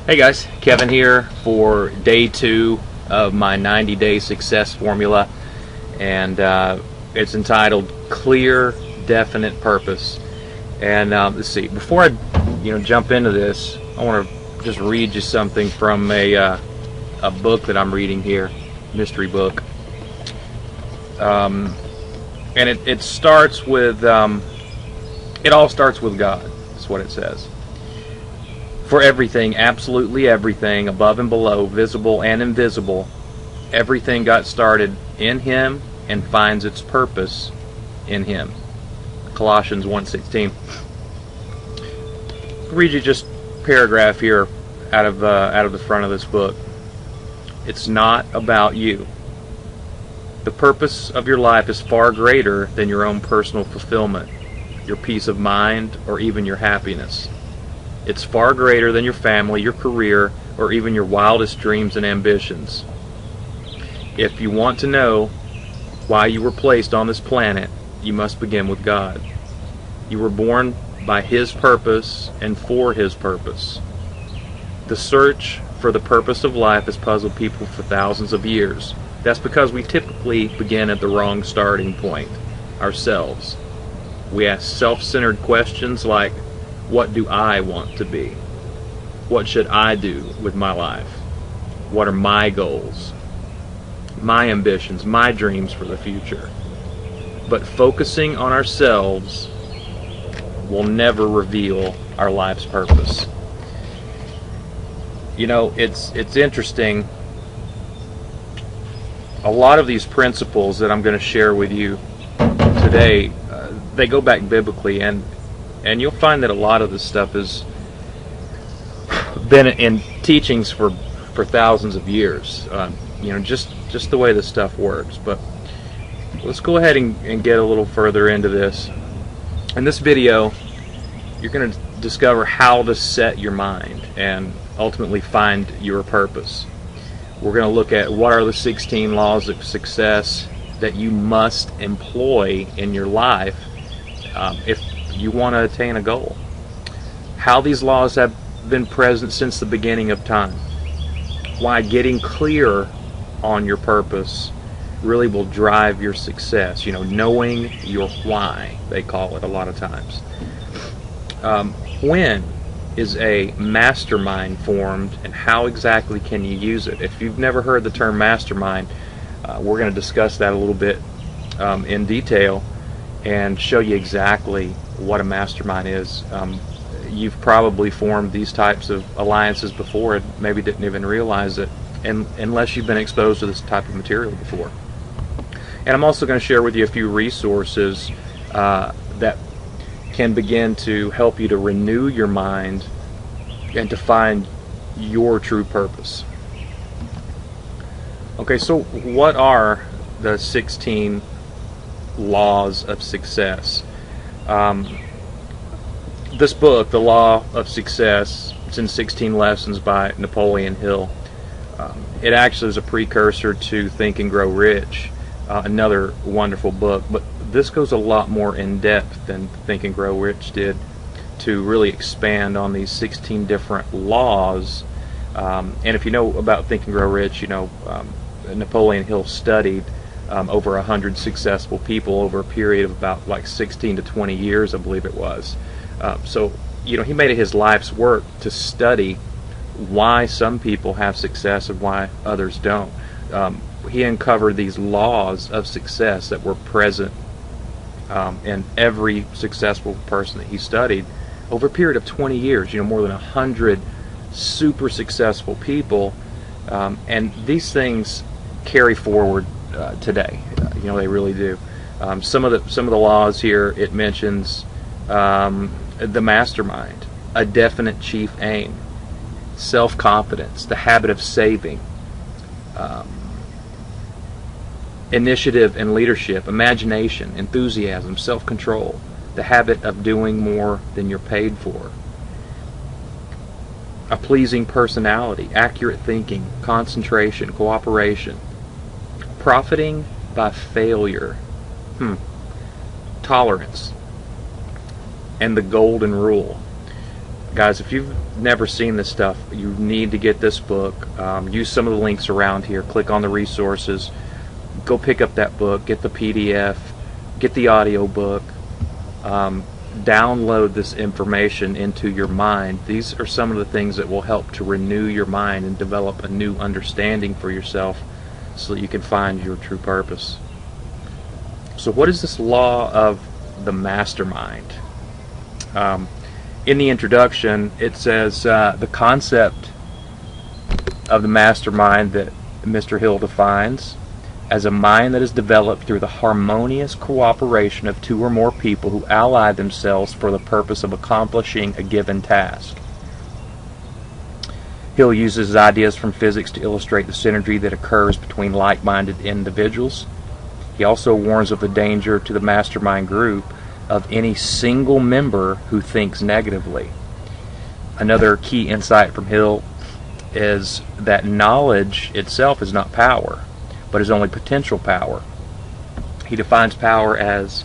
Hey guys, Kevin here for day 2 of my 90-day success formula, and it's entitled Clear, Definite Purpose. And let's see, before I jump into this, I want to just read you something from a book that I'm reading here, mystery book. And it starts with, it all starts with God. That's what it says. For everything, absolutely everything, above and below, visible and invisible, everything got started in Him and finds its purpose in Him. Colossians 1:16. I'll read you just a paragraph here out of the front of this book. It's not about you. The purpose of your life is far greater than your own personal fulfillment, your peace of mind, or even your happiness. It's far greater than your family, your career, or even your wildest dreams and ambitions. If you want to know why you were placed on this planet, you must begin with God. You were born by His purpose and for His purpose. The search for the purpose of life has puzzled people for thousands of years. That's because we typically begin at the wrong starting point, ourselves. We ask self-centered questions like, what do I want to be? What should I do with my life? What are my goals? My ambitions, my dreams for the future? But focusing on ourselves will never reveal our life's purpose. You know, it's interesting. A lot of these principles that I'm going to share with you today, they go back biblically, and you'll find that a lot of this stuff has been in teachings for thousands of years. Just the way this stuff works. But let's go ahead and get a little further into this. In this video, you're going to discover how to set your mind and ultimately find your purpose. We're going to look at what are the 16 laws of success that you must employ in your life if you want to attain a goal. How these laws have been present since the beginning of time. Why getting clear on your purpose really will drive your success. Knowing your why, they call it a lot of times. When is a mastermind formed, and how exactly can you use it? If you've never heard the term mastermind, we're going to discuss that a little bit in detail and show you exactly what a mastermind is. You've probably formed these types of alliances before and maybe didn't even realize it, unless you've been exposed to this type of material before. And I'm also going to share with you a few resources that can begin to help you to renew your mind and to find your true purpose. Okay, so what are the 16 laws of success? This book, The Law of Success, it's in 16 Lessons by Napoleon Hill. It actually is a precursor to Think and Grow Rich, another wonderful book, but this goes a lot more in depth than Think and Grow Rich did to really expand on these 16 different laws. And if you know about Think and Grow Rich, Napoleon Hill studied over 100 successful people over a period of about like 16 to 20 years, I believe it was. So he made it his life's work to study why some people have success and why others don't. He uncovered these laws of success that were present in every successful person that he studied over a period of 20 years. More than 100 super successful people, and these things carry forward today. They really do. Some of the laws here, it mentions the mastermind, a definite chief aim, self-confidence, the habit of saving, initiative and leadership, imagination, enthusiasm, self-control, the habit of doing more than you're paid for, a pleasing personality, accurate thinking, concentration, cooperation, profiting by failure, tolerance, and the golden rule. Guys, if you've never seen this stuff, you need to get this book. Use some of the links around here. Click on the resources. Go pick up that book. Get the PDF. Get the audio book. Download this information into your mind. These are some of the things that will help to renew your mind and develop a new understanding for yourself so that you can find your true purpose. So what is this law of the mastermind? In the introduction, it says the concept of the mastermind that Mr. Hill defines as a mind that is developed through the harmonious cooperation of two or more people who ally themselves for the purpose of accomplishing a given task. Hill uses ideas from physics to illustrate the synergy that occurs between like-minded individuals. He also warns of the danger to the mastermind group of any single member who thinks negatively. Another key insight from Hill is that knowledge itself is not power, but is only potential power. He defines power as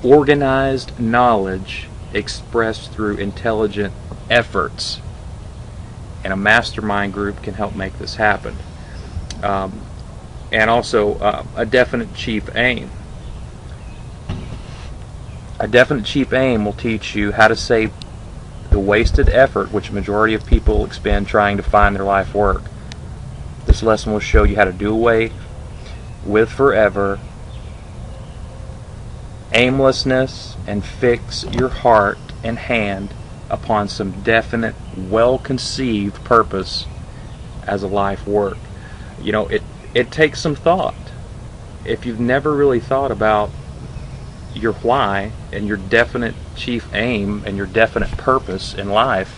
organized knowledge expressed through intelligent efforts, and a mastermind group can help make this happen. And also a definite chief aim. A definite chief aim will teach you how to save the wasted effort which a majority of people expend trying to find their life work. This lesson will show you how to do away with forever aimlessness and fix your heart and hand upon some definite, well-conceived purpose as a life work. You know, it takes some thought. If you've never really thought about your why and your definite chief aim and your definite purpose in life,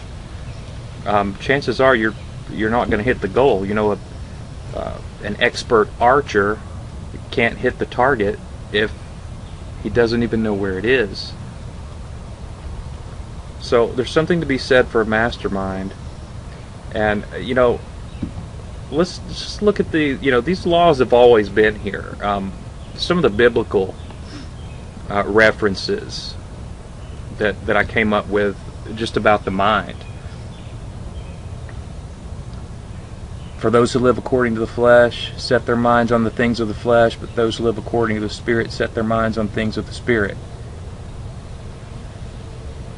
chances are you're not going to hit the goal. You know, an expert archer can't hit the target if he doesn't even know where it is. So there's something to be said for a mastermind. And you know, let's just look at these laws have always been here. Some of the biblical references that I came up with just about the mind. For those who live according to the flesh set their minds on the things of the flesh, but those who live according to the Spirit set their minds on things of the Spirit.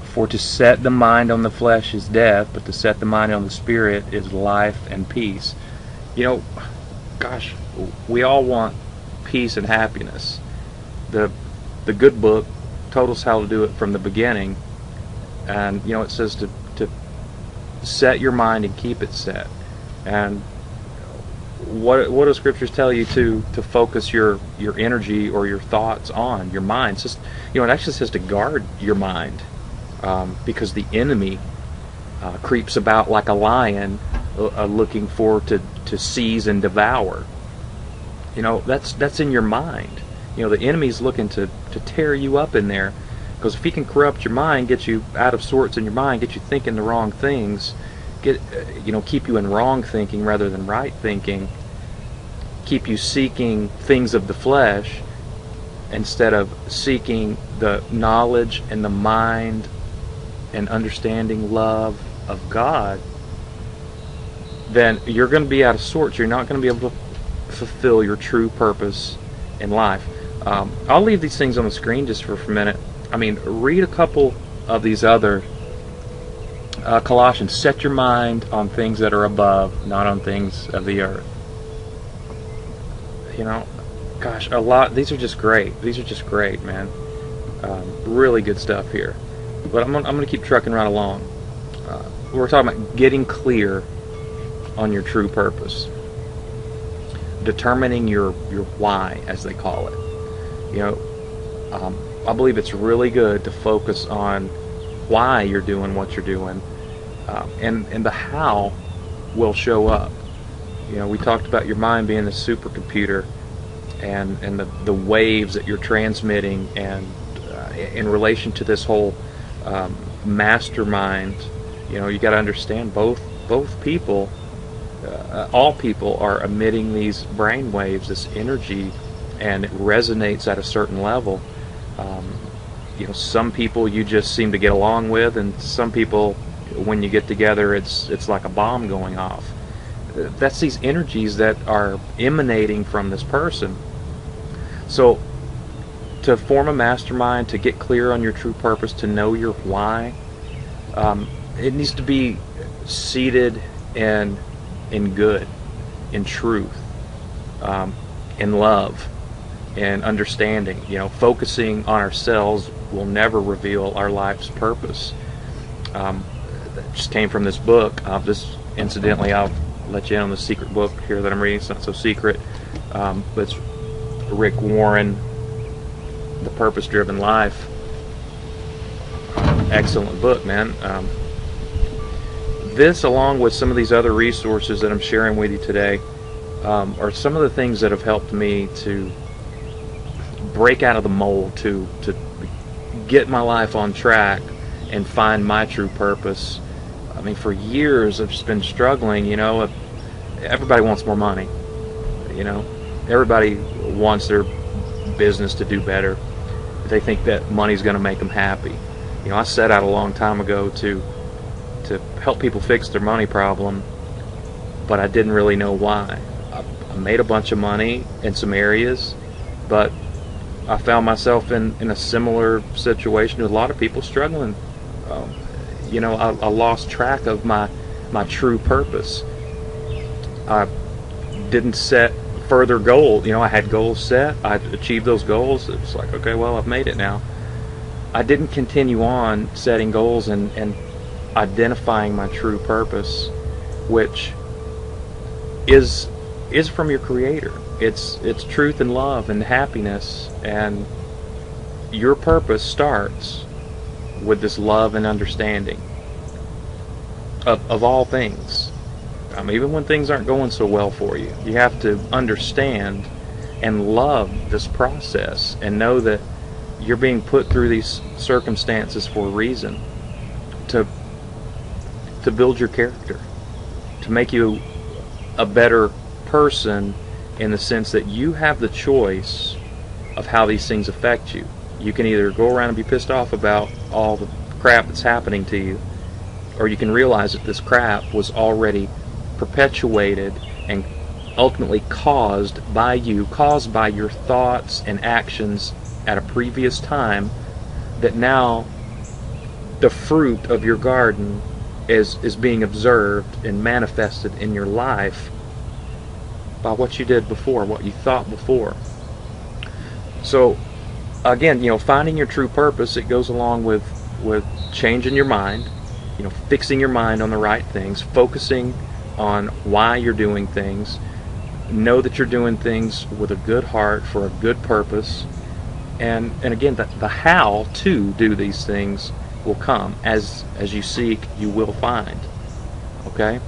For to set the mind on the flesh is death, but to set the mind on the Spirit is life and peace. You know, gosh, we all want peace and happiness. The good book told us how to do it from the beginning, and you know, it says to set your mind and keep it set. And what do scriptures tell you to focus your energy or your thoughts on? Your mind. It's just, you know, it actually says to guard your mind, because the enemy creeps about like a lion, looking to seize and devour. You know, that's in your mind. You know, the enemy's looking to tear you up in there, because if he can corrupt your mind, get you out of sorts in your mind, get you thinking the wrong things, keep you in wrong thinking rather than right thinking, keep you seeking things of the flesh instead of seeking the knowledge and the mind and understanding love of God, then you're going to be out of sorts. You're not going to be able to fulfill your true purpose in life. I'll leave these things on the screen just for a minute. I mean, read a couple of these other Colossians. Set your mind on things that are above, not on things of the earth. You know, gosh, a lot. These are just great. These are just great, man. Really good stuff here. But I'm going to keep trucking right along. We're talking about getting clear on your true purpose, determining your why, as they call it. You know, I believe it's really good to focus on why you're doing what you're doing, and the how will show up. You know, we talked about your mind being the supercomputer, and the waves that you're transmitting, and in relation to this whole mastermind. You know, you got to understand both people, all people are emitting these brain waves, this energy, and it resonates at a certain level. You know, some people you just seem to get along with, and some people when you get together, it's like a bomb going off. That's these energies that are emanating from this person. So to form a mastermind, to get clear on your true purpose, to know your why, it needs to be seated in good, in truth, in love, and understanding. Focusing on ourselves will never reveal our life's purpose. That just came from this book. Incidentally, I'll let you in on the secret book here that I'm reading. It's not so secret, but it's Rick Warren, The Purpose-Driven Life. Excellent book, man. This, along with some of these other resources that I'm sharing with you today, are some of the things that have helped me to break out of the mold, to get my life on track and find my true purpose. I mean, for years I've just been struggling. Everybody wants more money. Everybody wants their business to do better. They think that money's going to make them happy. I set out a long time ago to help people fix their money problem, but I didn't really know why. I made a bunch of money in some areas, but I found myself in a similar situation to a lot of people struggling. I lost track of my true purpose. I didn't set further goals. I had goals set. I achieved those goals. It's like, okay, well, I've made it now. I didn't continue on setting goals and identifying my true purpose, which is from your Creator. It's truth and love and happiness, and your purpose starts with this love and understanding of all things. Even when things aren't going so well for you, you have to understand and love this process and know that you're being put through these circumstances for a reason, to build your character, to make you a better person, in the sense that you have the choice of how these things affect you. You can either go around and be pissed off about all the crap that's happening to you, or you can realize that this crap was already perpetuated and ultimately caused by your thoughts and actions at a previous time, that now the fruit of your garden is being observed and manifested in your life by what you did before, what you thought before. So again, finding your true purpose, it goes along with changing your mind, fixing your mind on the right things, focusing on why you're doing things. Know that you're doing things with a good heart for a good purpose, and again, the how to do these things will come. As you seek, you will find. Okay?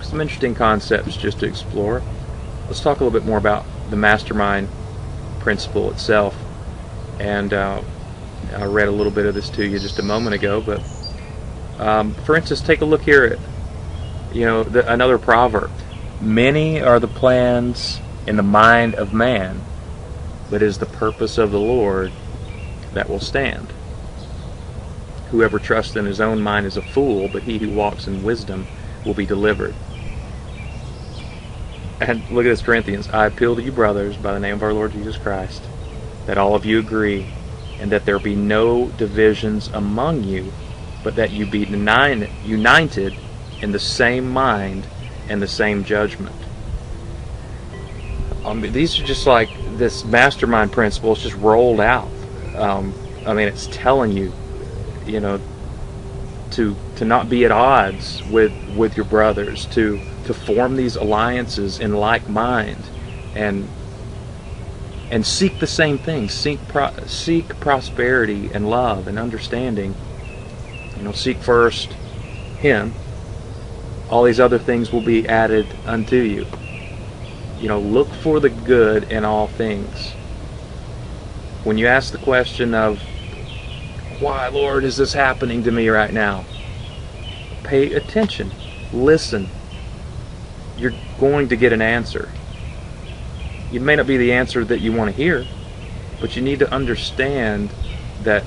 Some interesting concepts just to explore. Let's talk a little bit more about the Mastermind Principle itself. And I read a little bit of this to you just a moment ago, but for instance, take a look here at another proverb. Many are the plans in the mind of man, but it is the purpose of the Lord that will stand. Whoever trusts in his own mind is a fool, but he who walks in wisdom will be delivered. And look at this, Corinthians. I appeal to you, brothers, by the name of our Lord Jesus Christ, that all of you agree, and that there be no divisions among you, but that you be united in the same mind and the same judgment. These are just like this mastermind principle. It's just rolled out. It's telling you, to not be at odds with your brothers, to form these alliances in like mind, and seek the same things. Seek prosperity and love and understanding. Seek first Him. All these other things will be added unto you. Look for the good in all things. When you ask the question of, why, Lord, is this happening to me right now? Pay attention. Listen. You're going to get an answer. It may not be the answer that you want to hear, but you need to understand that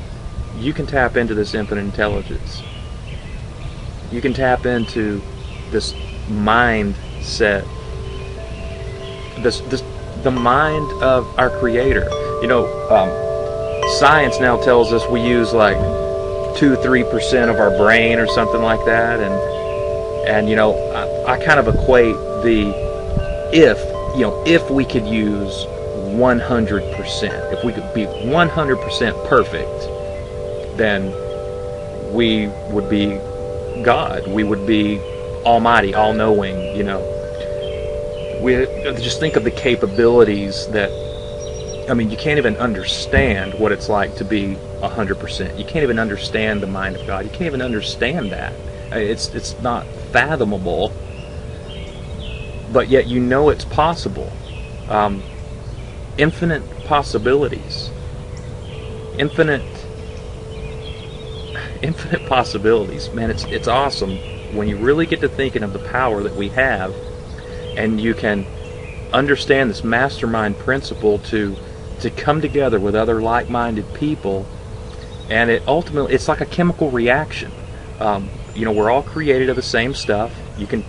you can tap into this infinite intelligence. You can tap into this mindset, the mind of our Creator. Science now tells us we use like 2-3% of our brain or something like that, and I kind of equate the if we could use 100%, if we could be 100% perfect, then we would be God. We would be almighty, all-knowing. We just think of the capabilities that, you can't even understand what it's like to be 100%. You can't even understand the mind of God. You can't even understand that. It's not fathomable, but yet it's possible. Infinite possibilities. Infinite possibilities. Man, it's awesome when you really get to thinking of the power that we have, and you can understand this mastermind principle to come together with other like-minded people, and it's like a chemical reaction. We're all created of the same stuff. You can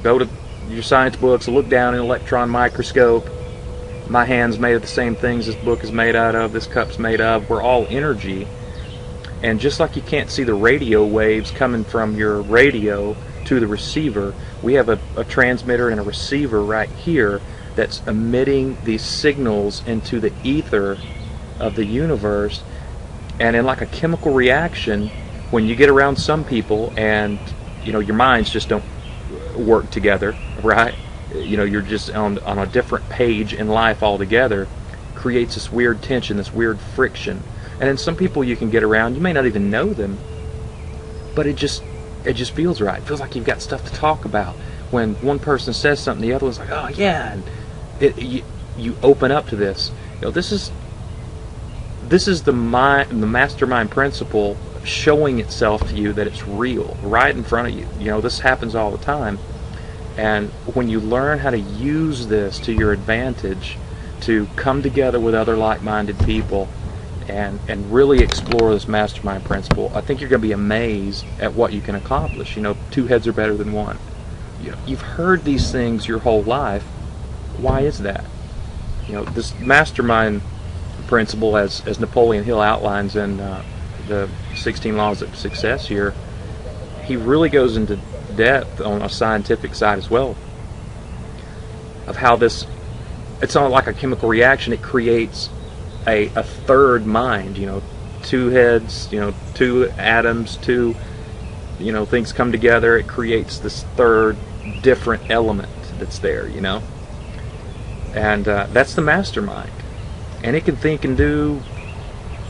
go to your science books, look down in an electron microscope. My hand's made of the same things this book is made out of, this cup's made of. We're all energy. And just like you can't see the radio waves coming from your radio to the receiver, we have a transmitter and a receiver right here that's emitting these signals into the ether of the universe. And in like a chemical reaction, when you get around some people and your minds just don't work together, right? You're just on a different page in life altogether, creates this weird tension, this weird friction. And then some people you can get around, you may not even know them, but it just feels right. It feels like you've got stuff to talk about. When one person says something, the other one's like, oh yeah, and you open up to this. This is the mastermind principle showing itself to you that it's real, right in front of you. This happens all the time. And when you learn how to use this to your advantage, to come together with other like-minded people and really explore this mastermind principle, I think you're going to be amazed at what you can accomplish. Two heads are better than one. You've heard these things your whole life. Why is that? This mastermind principle, as Napoleon Hill outlines in the 16 Laws of Success here, he really goes into depth on a scientific side as well of how it's not like a chemical reaction. It creates a third mind. Two heads, two atoms, two things come together. It creates this third different element that's there. And that's the mastermind, and it can think and do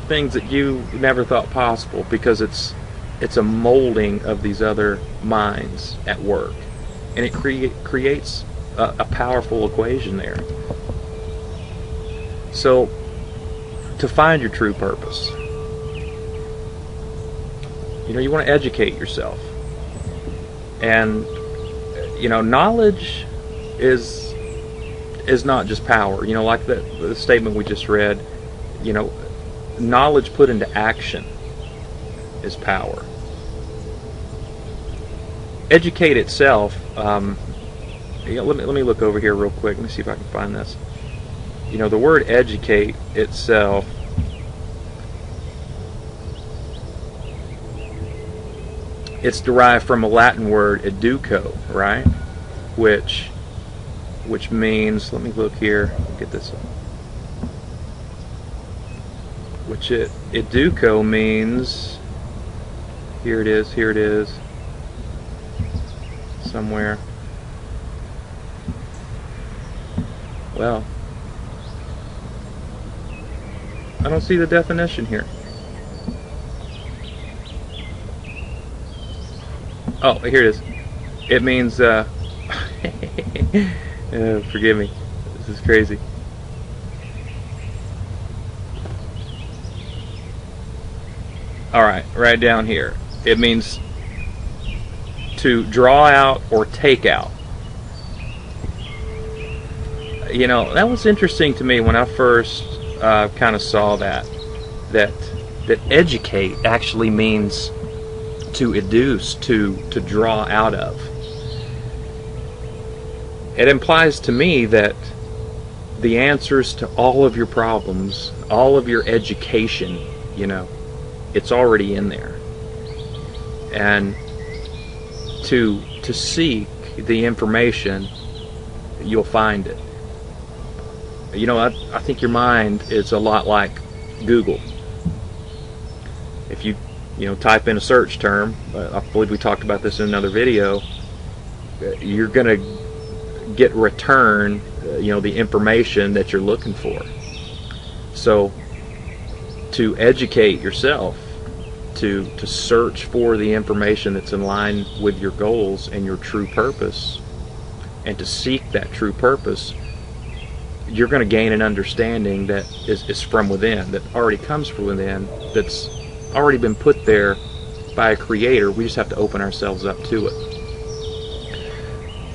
things that you never thought possible, because it's a molding of these other minds at work, and it creates a powerful equation there. So, to find your true purpose, you want to educate yourself, and knowledge is not just power. Like the statement we just read, knowledge put into action is power. Educate itself. Let me look over here real quick. Let me see if I can find this. The word educate itself, it's derived from a Latin word educo, right? Which means, let me look here, get this up. Educo means, here it is, somewhere. Well, I don't see the definition here. Oh, here it is. It means, forgive me, this is crazy. Alright, right down here. It means to draw out or take out. That was interesting to me when I first kind of saw that educate actually means to educe, to draw out of. It implies to me that the answers to all of your problems, all of your education, it's already in there. And to seek the information, you'll find it. I think your mind is a lot like Google. If you type in a search term, I believe we talked about this in another video, you're going to get return the information that you're looking for. So to educate yourself, to search for the information that's in line with your goals and your true purpose, and to seek that true purpose, you're going to gain an understanding that is from within, that already comes from within, that's already been put there by a creator. We just have to open ourselves up to it.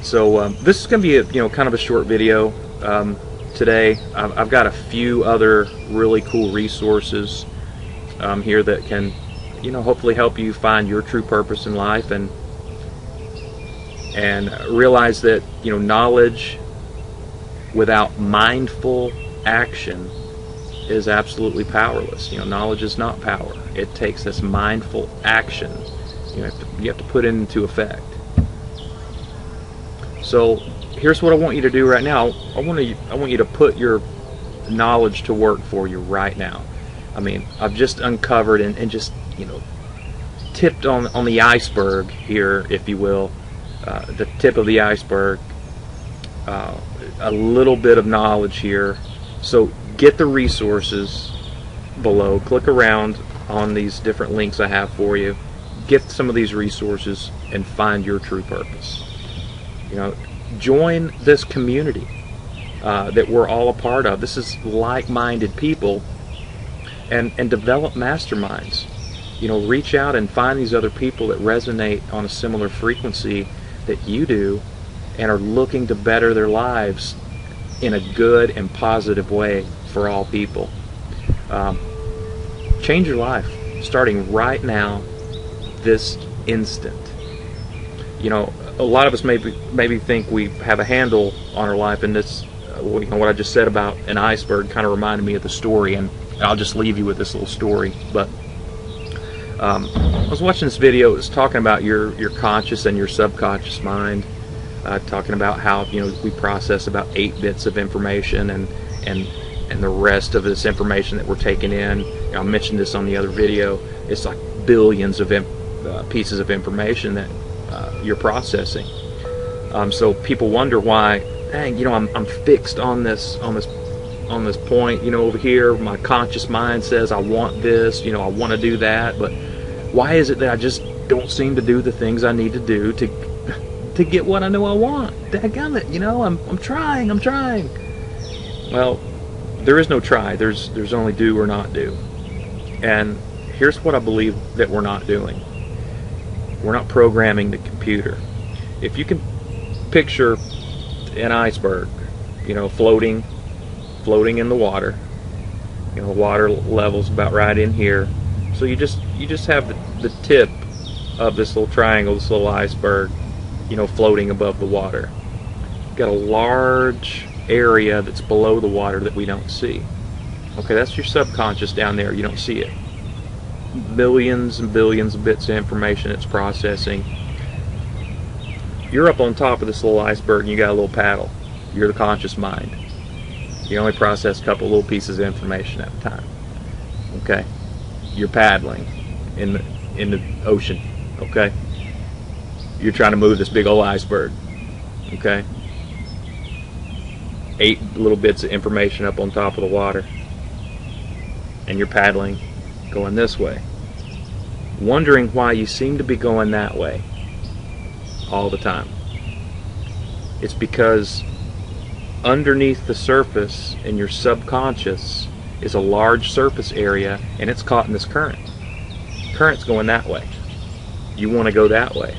So this is going to be a kind of a short video today. I've got a few other really cool resources here that can hopefully help you find your true purpose in life, and realize that knowledge without mindful action is absolutely powerless. Knowledge is not power. It takes this mindful action. You have to put it into effect. So here's what I want you to do right now. I want you to put your knowledge to work for you right now. I've just uncovered and just tipped on the iceberg here, if you will, the tip of the iceberg, a little bit of knowledge here. So get the resources below, click around on these different links I have for you, get some of these resources and find your true purpose. Join this community that we're all a part of. This is like-minded people, and develop masterminds. Reach out and find these other people that resonate on a similar frequency that you do and are looking to better their lives in a good and positive way for all people. Change your life starting right now, this instant. A lot of us maybe think we have a handle on our life, and this, what I just said about an iceberg kind of reminded me of the story, and I'll just leave you with this little story. But I was watching this video. It was talking about your conscious and your subconscious mind, talking about how we process about 8 bits of information, and the rest of this information that we're taking in. I mentioned this on the other video. It's like billions of pieces of information that you're processing. So people wonder why, dang, I'm fixed on this point, over here. My conscious mind says I want this, I want to do that, but why is it that I just don't seem to do the things I need to do to get what I know I want? Dadgummit, I'm trying. Well, there is no try. There's only do or not do. And here's what I believe that we're not doing. We're not programming the computer. If you can picture an iceberg, floating in the water. Water level's about right in here. So you just have the tip of this little triangle, this little iceberg, floating above the water. You've got a large area that's below the water that we don't see. Okay, that's your subconscious down there. You don't see it. Millions and billions of bits of information it's processing. You're up on top of this little iceberg and you got a little paddle. You're the conscious mind. You only process a couple little pieces of information at a time. Okay? You're paddling in the ocean. Okay? You're trying to move this big old iceberg. Okay? 8 little bits of information up on top of the water. And you're paddling, going this way. Wondering why you seem to be going that way all the time. It's because underneath the surface in your subconscious is a large surface area, and it's caught in this current. Current's going that way. You want to go that way.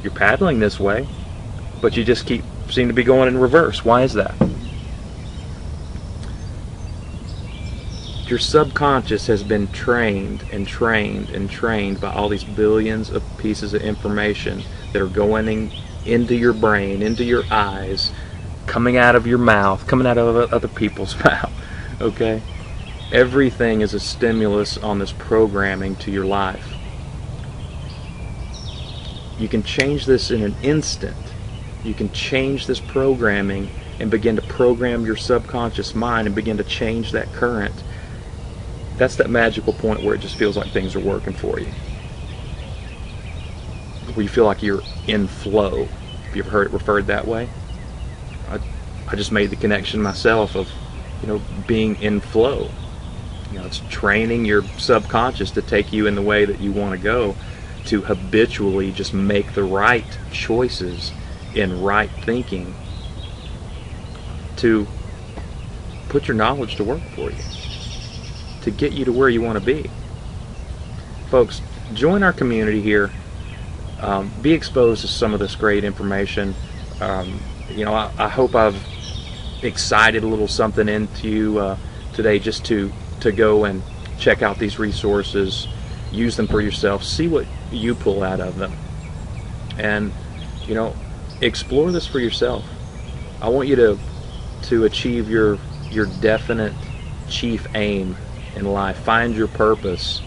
You're paddling this way, but you just seem to be going in reverse. Why is that? Your subconscious has been trained and trained and trained by all these billions of pieces of information that are going into your brain, into your eyes, coming out of your mouth, coming out of other people's mouth. Okay? Everything is a stimulus on this programming to your life. You can change this in an instant. You can change this programming and begin to program your subconscious mind and begin to change that current. That's that magical point where it just feels like things are working for you. Where you feel like you're in flow. Have you ever heard it referred that way? I just made the connection myself of, being in flow. It's training your subconscious to take you in the way that you want to go, to habitually just make the right choices in right thinking, to put your knowledge to work for you, to get you to where you want to be. Folks, join our community here. Be exposed to some of this great information. I hope I've excited a little something into you today, just to go and check out these resources, use them for yourself, see what you pull out of them, and explore this for yourself. I want you to achieve your definite chief aim in life. Find your purpose,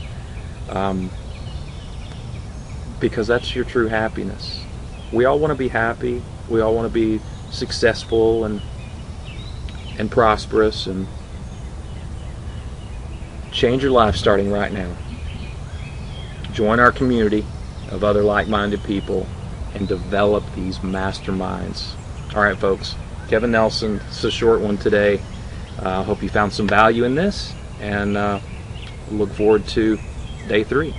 because that's your true happiness. We all want to be happy. We all want to be successful and prosperous, and change your life starting right now. Join our community of other like-minded people and develop these masterminds. All right, folks. Kevin Nelson. It's a short one today. I hope you found some value in this, and look forward to day 3.